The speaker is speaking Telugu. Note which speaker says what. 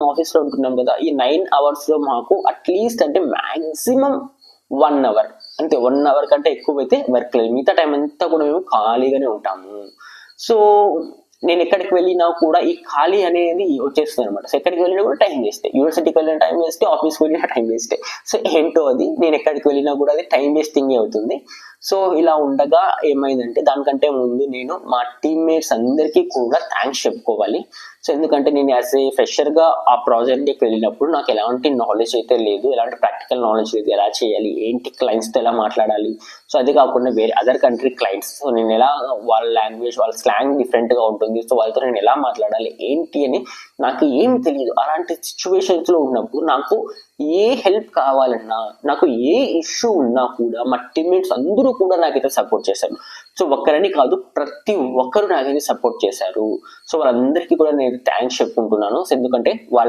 Speaker 1: ఆఫీస్లో ఉంటున్నాం కదా, ఈ 9 hours లో మాకు అట్లీస్ట్ అంటే మ్యాక్సిమం 1 hour, అంతే. 1 hour కంటే ఎక్కువైతే వర్క్ లేదు. మిగతా టైం అంతా కూడా మేము ఖాళీగానే ఉంటాము. సో నేను ఎక్కడికి వెళ్ళినా కూడా ఈ ఖాళీ అనేది వచ్చేస్తుంది అనమాట. సో ఎక్కడికి వెళ్ళినా కూడా టైం వేస్తే, యూనివర్సిటీకి వెళ్ళిన టైం వేస్తే, ఆఫీస్కి వెళ్ళిన టైం వేస్తే. సో ఏంటో అది, నేను ఎక్కడికి వెళ్ళినా కూడా అది టైం వేస్టింగ్ అవుతుంది. సో ఇలా ఉండగా ఏమైందంటే, దానికంటే ముందు నేను మా టీమ్మేట్స్ అందరికీ కూడా థ్యాంక్స్ చెప్పుకోవాలి. సో ఎందుకంటే నేను యాజ్ ఏ ఫ్రెషర్గా ఆ ప్రాజెక్ట్కి వెళ్ళినప్పుడు నాకు ఎలాంటి నాలెడ్జ్ అయితే లేదు, ఎలాంటి ప్రాక్టికల్ నాలెడ్జ్ లేదు. ఎలా చేయాలి, ఏంటి, క్లయింట్స్తో ఎలా మాట్లాడాలి. సో అది కాకుండా వేరే అదర్ కంట్రీ క్లయింట్స్, సో నేను ఎలా, వాళ్ళ లాంగ్వేజ్, వాళ్ళ స్లాంగ్ డిఫరెంట్గా ఉంటుంది. సో వాళ్ళతో నేను ఎలా మాట్లాడాలి ఏంటి అని నాకు ఏం తెలియదు. అలాంటి సిచ్యువేషన్స్లో ఉన్నప్పుడు నాకు ఏ హెల్ప్ కావాలన్నా, నాకు ఏ ఇష్యూ ఉన్నా కూడా మా టీమ్మేట్స్ అందరూ కూడా నాకైతే సపోర్ట్ చేశారు. సో ఒక్కరని కాదు, ప్రతి ఒక్కరు నాకైతే సపోర్ట్ చేశారు. సో వాళ్ళందరికీ కూడా నేను థ్యాంక్స్ చెప్పుకుంటున్నాను. సో ఎందుకంటే వాళ్ళ